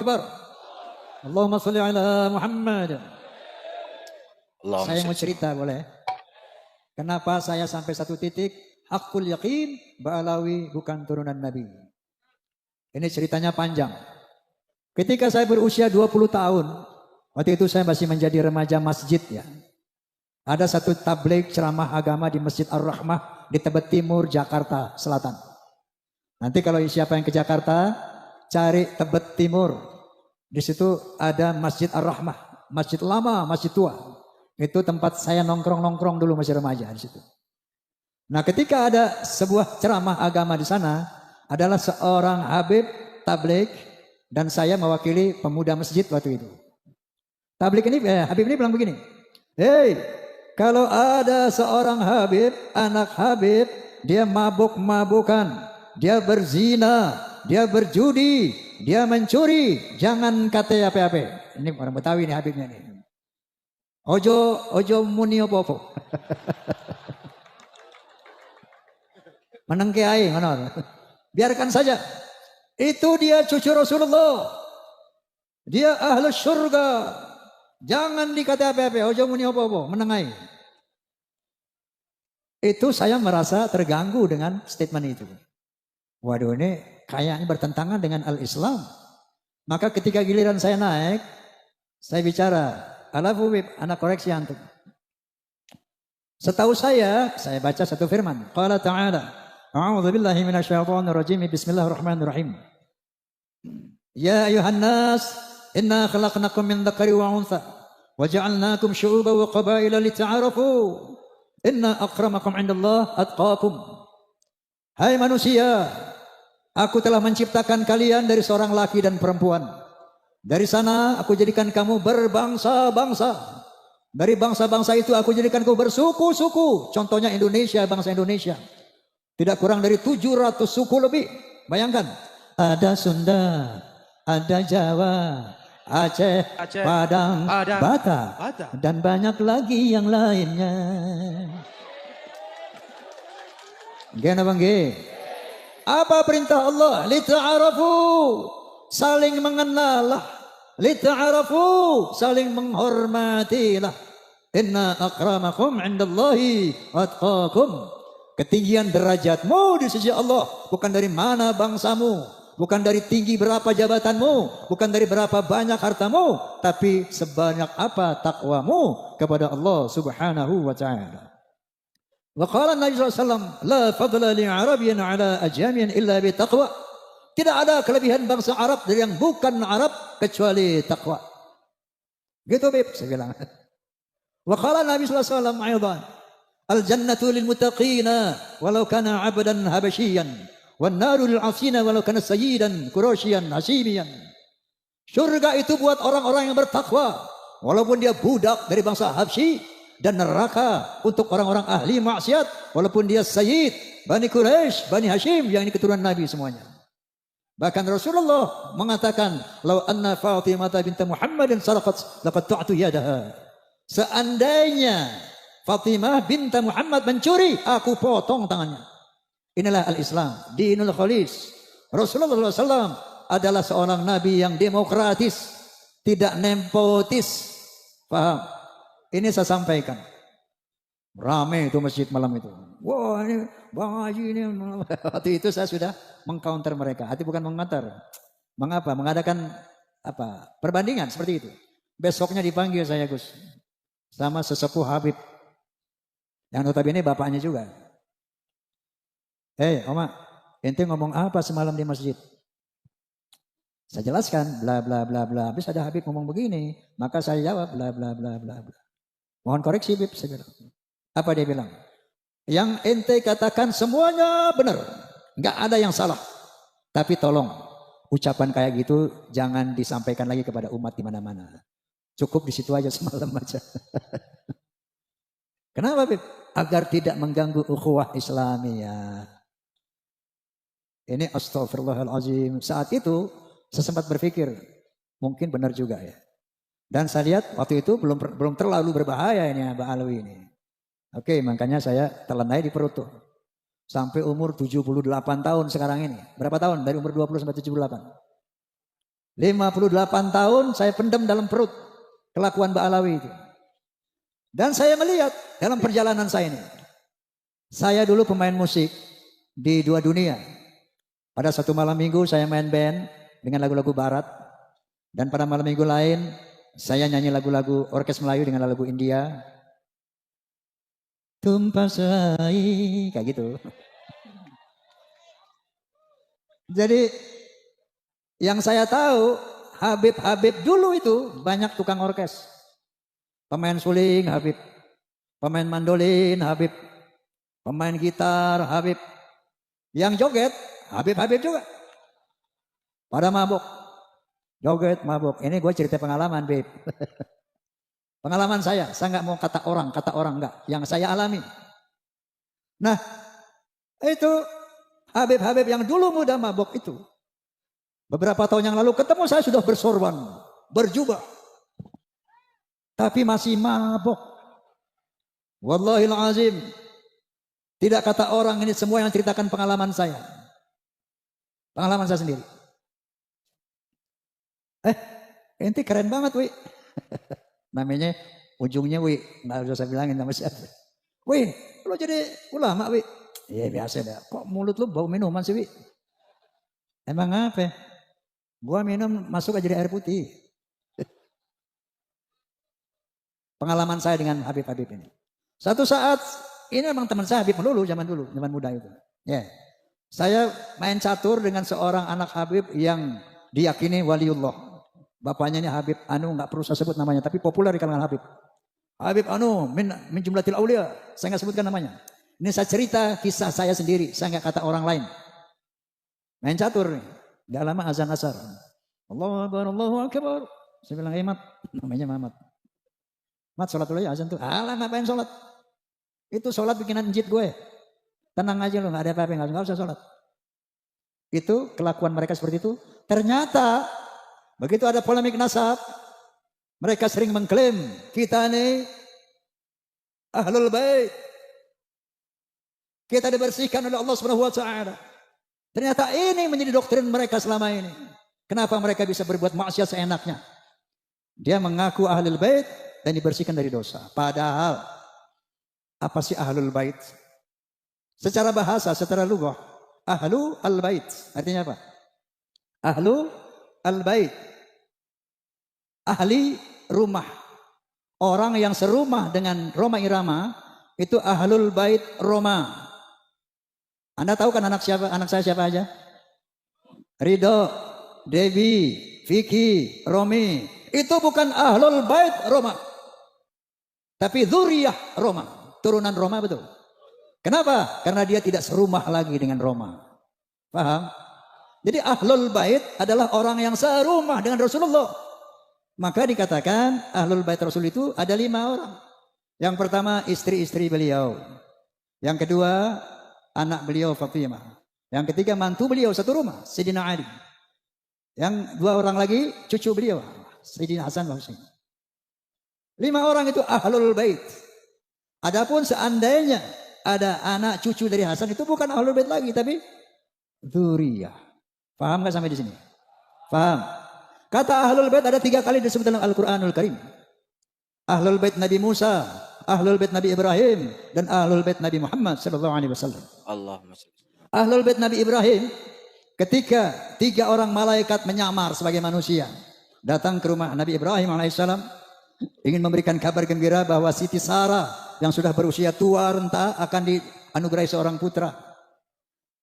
Akbar. Allahumma sholli ala Muhammad. Saya mau cerita boleh? Kenapa saya sampai satu titik hakul yakin Ba'alawi bukan turunan Nabi. Ini ceritanya panjang. Ketika saya berusia 20 tahun, waktu itu saya masih menjadi remaja masjid ya. Ada satu tabligh ceramah agama di Masjid Ar-Rahmah di Tebet Timur, Jakarta Selatan. Nanti kalau siapa yang ke Jakarta, cari Tebet Timur. Di situ ada Masjid Ar-Rahmah, masjid lama, masjid tua. Itu tempat saya nongkrong-nongkrong dulu masih remaja di situ. Nah, ketika ada sebuah ceramah agama di sana, adalah seorang habib tabligh dan saya mewakili pemuda masjid waktu itu. Tabligh ini, habib ini bilang begini, "Hei, kalau ada seorang habib, anak habib, dia mabuk-mabukan, dia berzina, dia berjudi, dia mencuri, jangan kata apa-apa." Ini orang Betawi nih habibnya nih. Ojo muni apa-apa. Menengke ae ngono. Biarkan saja. Itu dia cucu Rasulullah. Dia ahli surga. Jangan dikata apa-apa, ojo muni apa-apa, meneng ae. Itu saya merasa terganggu dengan statement itu. Waduh, ini kayaknya bertentangan dengan al-Islam. Maka ketika giliran saya naik, saya bicara, "Alafu bib, anak koreksi antum." Setahu saya baca satu firman. Qala ta'ala, "A'udzu billahi minasyaitonir rajim. Bismillahirrahmanirrahim. Ya ayuhan nas, inna khalaqnakum min dzakari wa untha wa ja'alnakum syu'uban wa qabaila lita'arafu. Inna akramakum 'indallahi atqakum." Hai manusia, aku telah menciptakan kalian dari seorang laki dan perempuan. Dari sana aku jadikan kamu berbangsa-bangsa. Dari bangsa-bangsa itu aku jadikan kamu bersuku-suku. Contohnya Indonesia, bangsa Indonesia. Tidak kurang dari 700 suku lebih. Bayangkan. Ada Sunda, ada Jawa, Aceh, Padang, Batak. Dan banyak lagi yang lainnya. Gimana bang? Apa perintah Allah? Lita'arafu. Saling mengenallah. Lita'arafu, saling menghormatilah. Inna akramakum 'indallahi atqakum. Ketinggian derajatmu di sisi Allah bukan dari mana bangsamu, bukan dari tinggi berapa jabatanmu, bukan dari berapa banyak hartamu, tapi sebanyak apa takwamu kepada Allah Subhanahu wa taala. Wa qala Nabi sallallahu alaihi wasallam, "La fadla li 'arabiyyin 'ala ajamiyyin illa bi taqwa." Tidak ada kelebihan bangsa Arab dari yang bukan Arab kecuali takwa. Gitu Bib, saya bilang. Wa qala Nabi sallallahu alaihi wasallam aidan, "Al-jannatu lil muttaqina walau kana 'abdan habasyian, wan naru lil 'asina walau kana sayyidan quraisyan hashimiyan." Surga itu buat orang-orang yang bertakwa walaupun dia budak dari bangsa Habsyi, dan neraka untuk orang-orang ahli maksiat walaupun dia sayyid Bani Quraisy, Bani Hashim yang ini keturunan Nabi semuanya. Bahkan Rasulullah mengatakan, "Lau anna Fatimah bint Muhammadin saraqat laqad tu'tu yadaha." Seandainya Fatimah bint Muhammad mencuri, aku potong tangannya. Inilah al-Islam, dinul khalis. Rasulullah SAW adalah seorang nabi yang demokratis, tidak nepotis. Paham? Ini saya sampaikan. Ramai itu masjid malam itu. Wah, ini Bang Haji ini. Waktu itu saya sudah mengcounter mereka. Hati bukan mengantar. Mengapa? Mengadakan perbandingan seperti itu. Besoknya dipanggil saya Gus sama sesepuh Habib yang notabene bapaknya juga. "Hei Oma, ente ngomong apa semalam di masjid?" Saya jelaskan bla bla bla bla. Habis ada Habib ngomong begini, maka saya jawab bla bla bla bla bla. Mohon koreksi Bib, saya bilang. Apa dia bilang? "Yang ente katakan semuanya benar. Enggak ada yang salah. Tapi tolong ucapan kayak gitu jangan disampaikan lagi kepada umat di mana-mana. Cukup di situ aja semalam aja." Kenapa Bib? Agar tidak mengganggu ukhuwah Islamiyah. Ini astagfirullahalazim. Saat itu saya sempat berpikir mungkin benar juga ya. Dan saya lihat waktu itu belum terlalu berbahaya ini Mbak Alwi ini. Oke, makanya saya telan aja di perut tuh. Sampai umur 78 tahun sekarang ini. Berapa tahun? Dari umur 20 sampai 78. 58 tahun saya pendam dalam perut kelakuan Mbak Alawi itu. Dan saya melihat dalam perjalanan saya ini. Saya dulu pemain musik di 2 dunia. Pada satu malam minggu saya main band dengan lagu-lagu barat. Dan pada malam minggu lain saya nyanyi lagu-lagu orkes Melayu dengan lagu India. Tumpasai, kayak gitu. Jadi yang saya tahu Habib dulu itu banyak tukang orkes. Pemain suling Habib, pemain mandolin Habib, pemain gitar Habib. Yang joget Habib juga. Pada mabuk. Joget mabuk. Ini gue cerita pengalaman, Beb. Pengalaman saya nggak mau kata orang enggak. Yang saya alami. Nah, itu Habib yang dulu muda mabuk itu. Beberapa tahun yang lalu ketemu saya sudah bersorban, berjubah. Tapi masih mabuk. Wallahil azim. Tidak kata orang, ini semua yang ceritakan pengalaman saya. Pengalaman saya sendiri. Ente keren banget, Wi. Namanya ujungnya Wi. Nggak usah saya bilangin nama siapa. Wi, lo jadi ulama, Wi. Iya biasa dah. Kok mulut lo bau minuman sih, Wi? Emang apa? Gua minum masuk aja jadi air putih. Pengalaman saya dengan Habib ini. Satu saat, ini memang teman saya Habib melulu, zaman muda itu. Ya. Saya main catur dengan seorang anak Habib yang diyakini waliullah. Bapaknya ini Habib Anu, nggak perlu saya sebut namanya, tapi populer di kalangan Habib. Habib Anu min jumlatil aulia, saya nggak sebutkan namanya. Ini saya cerita kisah saya sendiri, saya nggak kata orang lain. Main catur nih, nggak lama azan asar. Allahu akbar. Saya bilang, Mat, namanya Mamat. Mat, sholat dulu ya azan tuh. Alah, ngapain sholat? Itu sholat bikinan njit gue. Tenang aja lo, nggak ada apa-apa, nggak usah sholat. Itu kelakuan mereka seperti itu. Ternyata begitu ada polemik nasab, mereka sering mengklaim kita ini ahlul bait. Kita dibersihkan oleh Allah Subhanahu wa taala. Ternyata ini menjadi doktrin mereka selama ini. Kenapa mereka bisa berbuat maksiat seenaknya? Dia mengaku ahlul bait dan dibersihkan dari dosa. Padahal apa sih ahlul bait? Secara bahasa, secara lughah, ahlu al-bait artinya apa? Ahlu al-bait, ahli rumah. Orang yang serumah dengan Roma Irama itu ahlul bait Roma. Anda tahu kan anak saya siapa aja? Ridho, Devi, Vicky, Romi. Itu bukan ahlul bait Roma. Tapi dzurriyyah Roma, turunan Roma betul. Kenapa? Karena dia tidak serumah lagi dengan Roma. Paham? Jadi ahlul bait adalah orang yang serumah dengan Rasulullah. Maka dikatakan ahlul bait Rasul itu ada 5 orang. Yang pertama istri-istri beliau. Yang kedua anak beliau Fatimah. Yang ketiga mantu beliau satu rumah, Sayyidina Ali. Yang 2 orang lagi cucu beliau, Sayyidina Hasan wa Husain. 5 orang itu ahlul bait. Adapun seandainya ada anak cucu dari Hasan itu bukan ahlul bait lagi tapi dzurriyyah. Paham gak sampai di sini? Paham? Kata ahlul bait ada 3 kali disebut dalam Al-Qur'anul Karim. Ahlul bait Nabi Musa, ahlul bait Nabi Ibrahim, dan ahlul bait Nabi Muhammad sallallahu alaihi wasallam. Allahumma shalli. Ahlul bait Nabi Ibrahim ketika 3 orang malaikat menyamar sebagai manusia datang ke rumah Nabi Ibrahim alaihissalam ingin memberikan kabar gembira bahwa Siti Sarah yang sudah berusia tua renta akan dianugerahi seorang putra.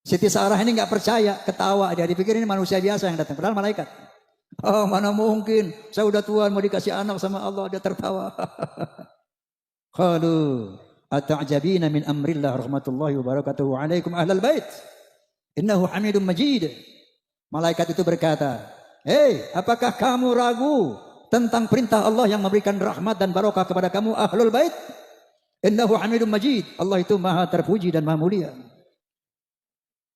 Siti Sarah ini nggak percaya, ketawa dia, dipikir ini manusia biasa yang datang, padahal malaikat. Oh mana mungkin, saya udah tua mau dikasih anak sama Allah, dia tertawa. Qalu ata'jabina min amrillah rahmatullahi wa barakatuhu alaikum ahlal bait innahu hamidum majid. Malaikat itu berkata, hei, apakah kamu ragu tentang perintah Allah yang memberikan rahmat dan barokah kepada kamu ahlul bait? Innahu hamidum majid. Allah itu maha terpuji dan maha mulia.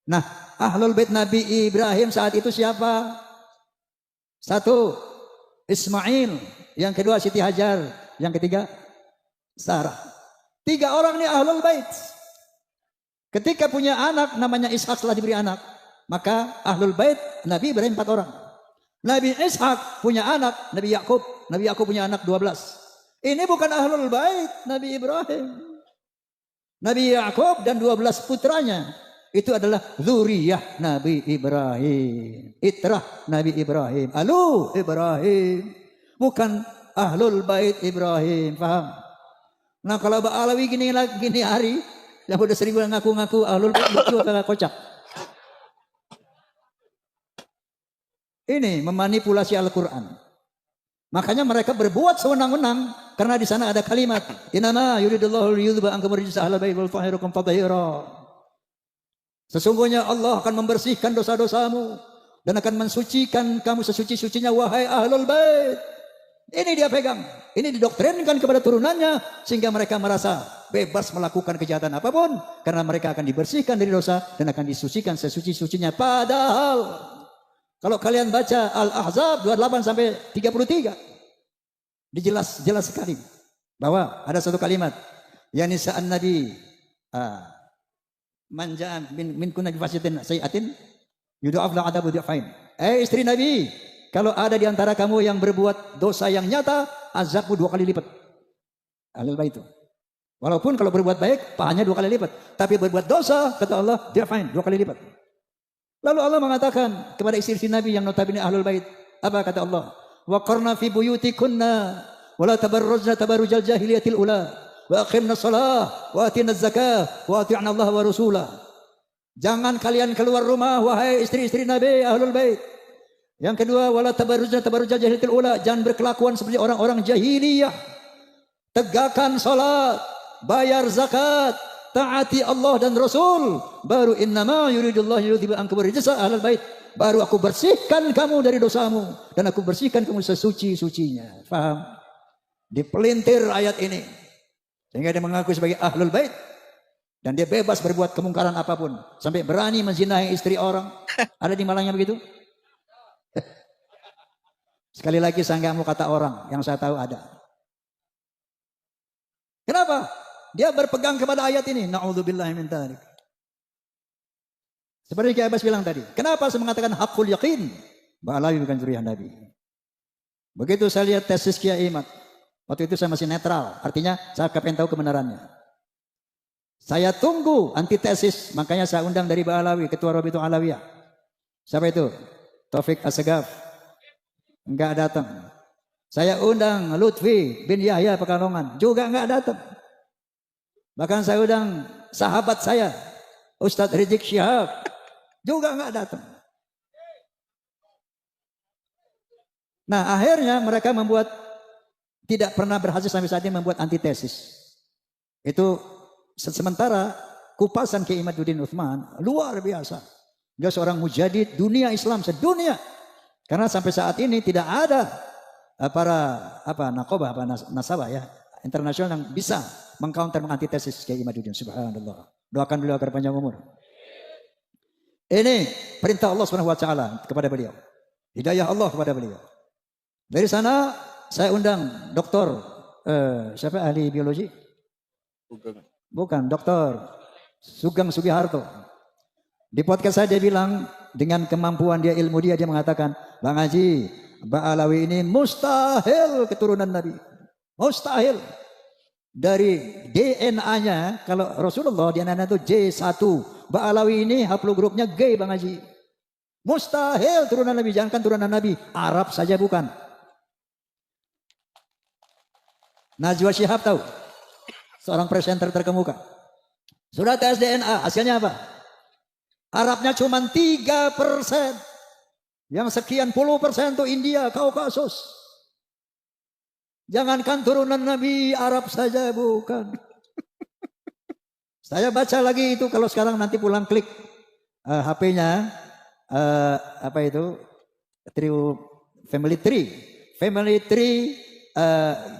Nah, ahlul bait Nabi Ibrahim saat itu siapa? 1 Ismail, yang kedua Siti Hajar, yang ketiga Sarah. 3 orang ini ahlul bait. Ketika punya anak namanya Ishak setelah diberi anak, maka ahlul bait Nabi Ibrahim 4 orang. Nabi Ishak punya anak, Nabi Yakub. Nabi Yakub punya anak 12. Ini bukan ahlul bait Nabi Ibrahim. Nabi Yakub dan 12 putranya itu adalah zuriyah Nabi Ibrahim. Itrah Nabi Ibrahim. Alu Ibrahim. Bukan ahlul bait Ibrahim. Paham? Nah kalau Ba'alawi gini hari, yang udah 1000 ngaku-ngaku ahlul bait itu adalah kocak. Ini memanipulasi Al-Quran. Makanya mereka berbuat sewenang-wenang karena di sana ada kalimat innama yuridullahu liyudhhiba ankum rijsa ahlal bait wal yutahhirakum tatheera. Sesungguhnya Allah akan membersihkan dosa-dosamu dan akan mensucikan kamu sesuci-sucinya wahai ahlul bait. Ini dia pegang. Ini didoktrinkan kepada turunannya sehingga mereka merasa bebas melakukan kejahatan apapun karena mereka akan dibersihkan dari dosa dan akan disucikan sesuci-sucinya. Padahal kalau kalian baca Al-Ahzab 28 sampai 33 jelas sekali bahwa ada satu kalimat ya nisa'an nabi manja min kunna bi fasitin sayiatin yudha'af la adabu dhi'fain. Istri Nabi, kalau ada di antara kamu yang berbuat dosa yang nyata, azabmu 2 kali lipat. Ahlul bait itu. Walaupun kalau berbuat baik, pahanya 2 kali lipat. Tapi berbuat dosa, kata Allah, dhi'fain, 2 kali lipat. Lalu Allah mengatakan kepada istri-istri Nabi yang notabene ahlul bait, apa kata Allah? Wa qarna fi buyutikunna wa la tabarrujna tabarrujal jahiliyatil ula wa aqimna shalah wa atina zakah wa ati'na Allah wa rasulah. Jangan kalian keluar rumah wahai istri-istri Nabi ahlul bait. Yang kedua, wala tabarrujna tabarrujal jahiliyatil ula, jangan berkelakuan seperti orang-orang jahiliyah. Tegakkan salat, bayar zakat, taati Allah dan Rasul, baru innama yuridullahu yudhiba ankum rijsa ahlal bait, baru aku bersihkan kamu dari dosamu dan aku bersihkan kamu sesuci-sucinya. Paham? Dipelintir ayat ini sehingga dia mengaku sebagai ahlul bait dan dia bebas berbuat kemungkaran apapun sampai berani menzinahi istri orang. Ada di Malangnya begitu? Sekali lagi saya nggak mau kata orang, yang saya tahu ada. Kenapa? Dia berpegang kepada ayat ini. Na'udzubillahi min dzalik. Seperti Kiai Abbas bilang tadi. Kenapa saya mengatakan hakul yakin? Ba'alawi bukan zuriyah Nabi. Begitu saya lihat tesis Kiai Imad. Waktu itu saya masih netral. Artinya saya pengen tahu kebenarannya. Saya tunggu antitesis. Makanya saya undang dari Ba'alawi, Ketua Rabitul Alawiyah. Siapa itu? Taufik Assegaf. Enggak datang. Saya undang Lutfi bin Yahya Pekalongan. Juga enggak datang. Bahkan saya undang sahabat saya, Ustadz Rizik Syihab, juga nggak datang. Nah akhirnya mereka tidak pernah berhasil sampai saat ini membuat antitesis. Itu sementara kupasan Kiai Imaduddin Utsman luar biasa. Dia seorang mujadid dunia Islam sedunia. Karena sampai saat ini tidak ada para nakobah, nasabah ya, internasional yang bisa mengcounter mengantitesis Kiai Imaduddin. Subhanallah. Doakan beliau agar panjang umur. Ini perintah Allah Subhanahu wa taala kepada beliau. Hidayah Allah kepada beliau. Dari sana saya undang doktor siapa ahli biologi? Bukan, Doktor Sugeng Sugiharto. Di podcast saya dia bilang dengan kemampuan dia, ilmu dia mengatakan, Bang Haji, Ba'alawi ini mustahil keturunan Nabi. Mustahil. Dari DNA-nya, kalau Rasulullah DNA-nya itu J1. Ba'alawi ini haplogrupnya G, Bang Haji. Mustahil turunan Nabi. Jangankan turunan Nabi, Arab saja bukan. Najwa Shihab tahu? Seorang presenter terkemuka. Sudah tes DNA, hasilnya apa? Arabnya cuma 3%. Yang sekian puluh persen itu India, Kaukasus. Jangankan turunan Nabi, Arab saja bukan. Saya baca lagi itu kalau sekarang nanti pulang klik HP-nya apa itu? Family Tree. Family Tree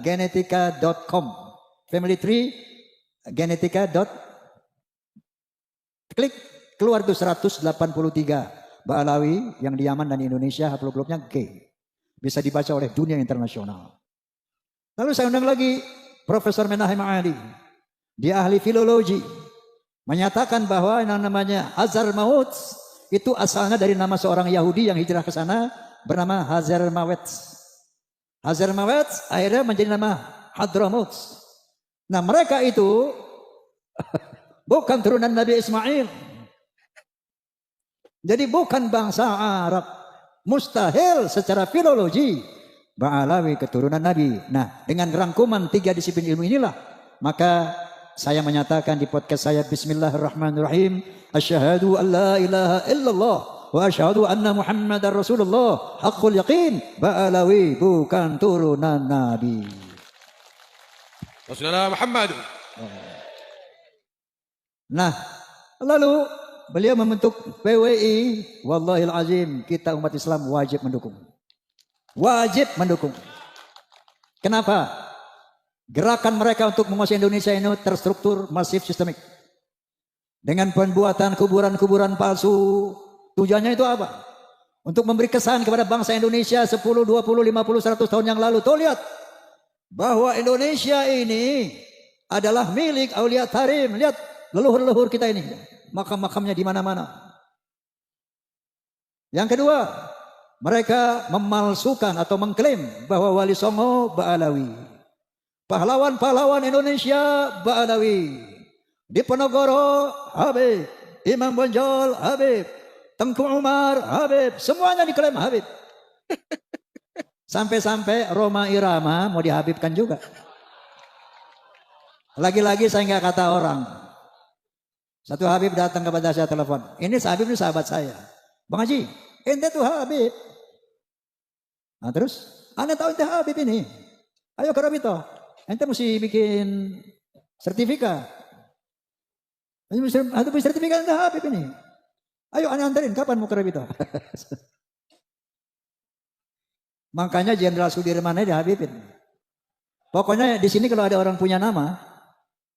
genetika.com. Family Tree genetika. Klik keluar tuh 183 Ba'alawi yang di Yaman dan Indonesia haplogrupnya G. Bisa dibaca oleh dunia internasional. Lalu saya undang lagi Profesor Menahem Ali. Dia ahli filologi. Menyatakan bahwa yang namanya Hazar Maut itu asalnya dari nama seorang Yahudi yang hijrah ke sana bernama Hazarmawet. Hazarmawet akhirnya menjadi nama Hadramaut. Nah mereka itu bukan turunan Nabi Ismail. Jadi bukan bangsa Arab. Mustahil secara filologi Ba'alawi keturunan Nabi. Nah dengan rangkuman 3 disiplin ilmu inilah maka saya menyatakan di podcast saya Bismillahirrahmanirrahim. Asyhadu an la ilaha illallah wa asyhadu anna Muhammadar Rasulullah. Haqqul yaqin. Ba'alawi bukan turunan Nabi. Rasulullah Muhammad. Nah, lalu beliau membentuk PWI. Wallahil azim kita umat Islam wajib mendukung. Wajib mendukung. Kenapa? Gerakan mereka untuk menguasai Indonesia ini terstruktur, masif, sistemik. Dengan pembuatan kuburan-kuburan palsu. Tujuannya itu apa? Untuk memberi kesan kepada bangsa Indonesia 10, 20, 50, 100 tahun yang lalu. Tuh lihat. Bahwa Indonesia ini adalah milik Aulia Tarim. Lihat leluhur-leluhur kita ini. Makam-makamnya di mana-mana. Yang kedua, mereka memalsukan atau mengklaim bahwa Wali Songo Ba'alawi. Pahlawan-pahlawan Indonesia Ba'alawi. Diponegoro Habib, Imam Bonjol Habib, Tengku Umar Habib, semuanya diklaim Habib. Sampai-sampai Roma Irama mau dihabibkan juga. Lagi-lagi saya nggak kata orang. Satu Habib datang kepada saya telepon. Ini Habib ini sahabat saya. Bang Haji, ente tuh Habib. Nah terus, anda tahu ente Habib ini. Ayo ke Rabito. Ente mesti bikin sertifikat. Ente bikin sertifikat ente Habib ini. Ayo anda anterin, kapan mau ke Rabito? Makanya Jenderal Sudirman aja dihabibin. Pokoknya di sini kalau ada orang punya nama,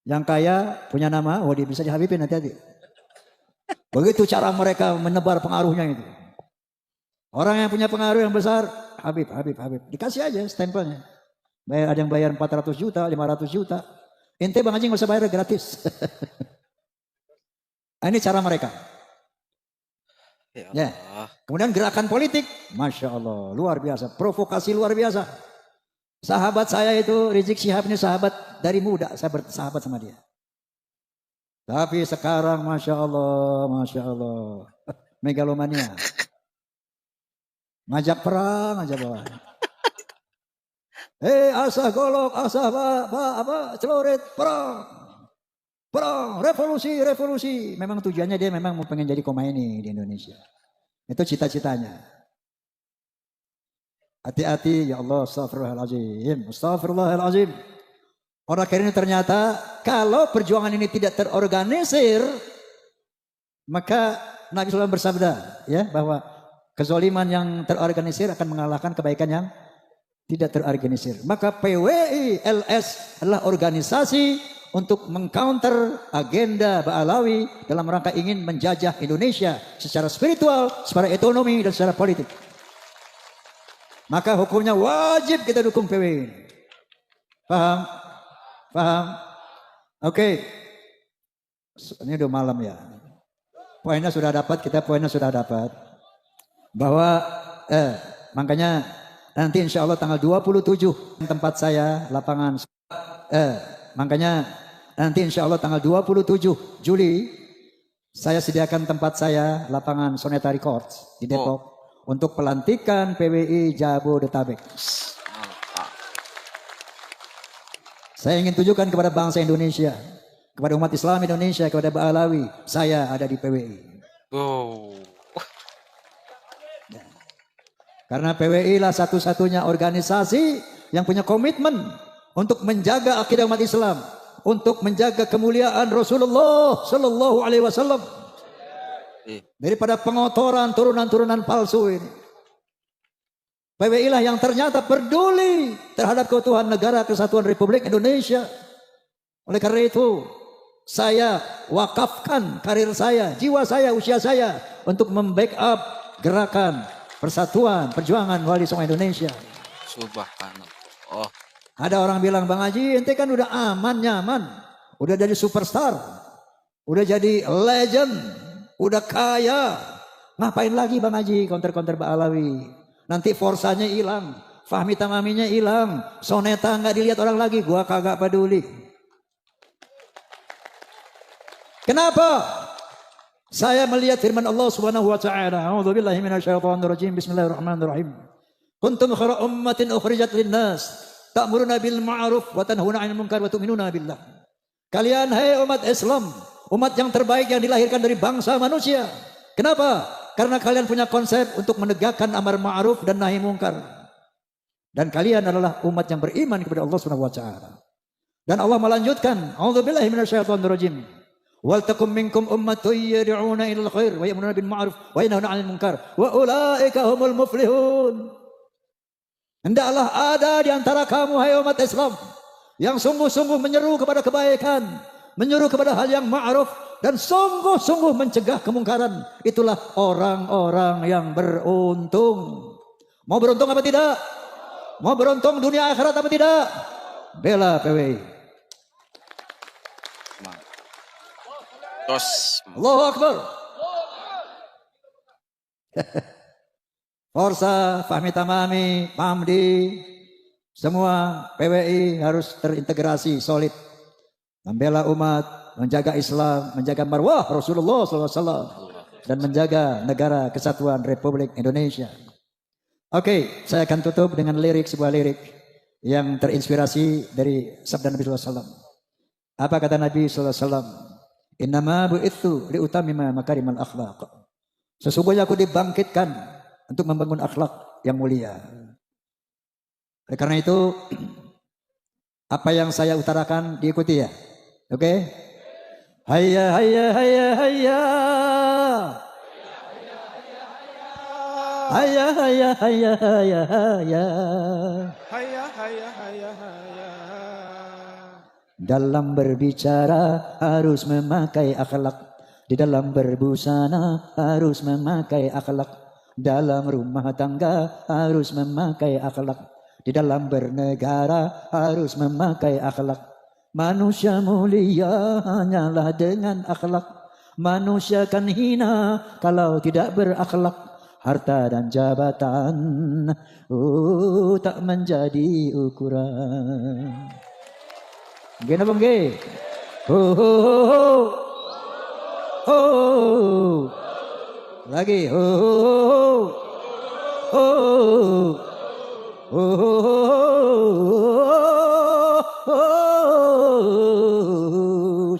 yang kaya punya nama, dia bisa dihabibin, hati-hati. Begitu cara mereka menebar pengaruhnya itu. Orang yang punya pengaruh yang besar, Habib. Dikasih aja stempelnya. Ada yang bayar 400 juta, 500 juta. Ente Bang Haji nggak usah bayar, gratis. Ini cara mereka. Ya. Kemudian gerakan politik, Masya Allah, luar biasa. Provokasi luar biasa. Sahabat saya itu, Rizik Syihab ini sahabat dari muda. Saya bersahabat sama dia. Tapi sekarang Masya Allah. Megalomania. Ngajak perang aja bawa. Asah golok, asah celurit, perang, revolusi. Memang tujuannya dia memang mau pengen jadi Khomeini di Indonesia. Itu cita-citanya. Hati-hati ya Allah, astagfirullahaladzim. Orang ini ternyata kalau perjuangan ini tidak terorganisir, maka Nabi SAW bersabda ya bahwa kezaliman yang terorganisir akan mengalahkan kebaikan yang tidak terorganisir. Maka PWI LS adalah organisasi untuk mengcounter agenda Ba'alawi dalam rangka ingin menjajah Indonesia secara spiritual, secara ekonomi, dan secara politik. Maka hukumnya wajib kita dukung PWI. Paham? Oke. Ini udah malam ya. Poinnya sudah dapat. Bahwa makanya nanti insya Allah tanggal 27 tempat saya lapangan. Makanya nanti insya Allah tanggal 27 Juli saya sediakan tempat saya lapangan Soneta Records di Depok untuk pelantikan PWI Jabodetabek. Saya ingin tunjukkan kepada bangsa Indonesia, kepada umat Islam Indonesia, kepada Ba'alawi, saya ada di PWI. Karena PWI lah satu-satunya organisasi yang punya komitmen untuk menjaga akidah umat Islam, untuk menjaga kemuliaan Rasulullah Sallallahu Alaihi Wasallam daripada pengotoran turunan-turunan palsu ini. PWI lah yang ternyata peduli terhadap keutuhan negara kesatuan Republik Indonesia. Oleh karena itu, saya wakafkan karir saya, jiwa saya, usia saya untuk membackup gerakan persatuan perjuangan Wali Songo Indonesia. Subhanallah. Ada orang bilang, Bang Haji, ente kan udah aman, nyaman. Udah jadi superstar. Udah jadi legend. Udah kaya. Ngapain lagi Bang Haji counter-counter Ba'alawi? Nanti forsanya hilang, Fahmi Tamaminya hilang, Soneta nggak dilihat orang lagi, gua kagak peduli. Kenapa? Saya melihat firman Allah Subhanahu wa taala, a'udzubillahi minasyaitonirrajim, bismillahirrahmanirrahim. Kuntum khairu ummatin ukhrijat linnas, ta'muruna bil ma'ruf wa tanhauna 'anil munkar wa tu'minuna billah. Kalian hai umat Islam, umat yang terbaik yang dilahirkan dari bangsa manusia. Kenapa? Karena kalian punya konsep untuk menegakkan amar ma'ruf dan nahi munkar. Dan kalian adalah umat yang beriman kepada Allah Subhanahu wa taala. Dan Allah melanjutkan, a'udzubillahi minasyaitonirrajim. Wal takum minkum ummatun yad'una ilal khair wa ya'muruna bil ma'ruf wa yanhauna 'anil munkar wa ulaika humul muflihun. Hendaklah ada di antara kamu hai umat Islam yang sungguh-sungguh menyeru kepada kebaikan, menyeru kepada hal yang ma'ruf dan sungguh-sungguh mencegah kemungkaran. Itulah orang-orang yang beruntung. Mau beruntung apa tidak? Mau beruntung dunia akhirat apa tidak? Bela PWI. Terus Allahu Akbar. Forsa, Fahmi Tamami, Pamdi, semua PWI harus terintegrasi solid. Membela umat, menjaga Islam, menjaga marwah Rasulullah SAW. Dan menjaga negara kesatuan Republik Indonesia. Oke, saya akan tutup dengan sebuah lirik yang terinspirasi dari sabda Nabi SAW. Apa kata Nabi SAW? Innama bu'ithu liutamima makarimal akhlaq. Sesungguhnya aku dibangkitkan untuk membangun akhlak yang mulia. Oleh karena itu, apa yang saya utarakan diikuti ya. Oke? Hayya hayya hayya hayya. Hayya hayya hayya hayya hayya. Hayya hayya hayya hayya. Dalam berbicara harus memakai akhlak. Di dalam berbusana harus memakai akhlak. Dalam rumah tangga harus memakai akhlak. Di dalam bernegara harus memakai akhlak. Manusia mulia hanyalah dengan akhlak. Manusia kan hina kalau tidak berakhlak. Harta dan jabatan tak menjadi ukuran. Gini bang G. Lagi.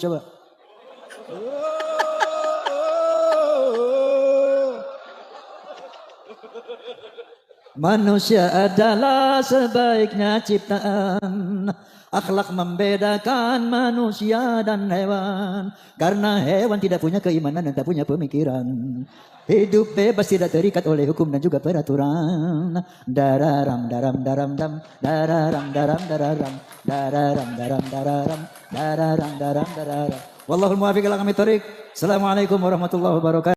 Coba. Manusia adalah sebaiknya ciptaan. Akhlak membedakan manusia dan hewan. Karena hewan tidak punya keimanan dan tak punya pemikiran. Hidup bebas tidak terikat oleh hukum dan juga peraturan. Dararam daram daram dam. Dararam daram dararam. Dararam daram dararam. Dararam daram dararam. Wallahul muwaffiq ila aqwamit thoriq. Assalamualaikum warahmatullahi wabarakatuh.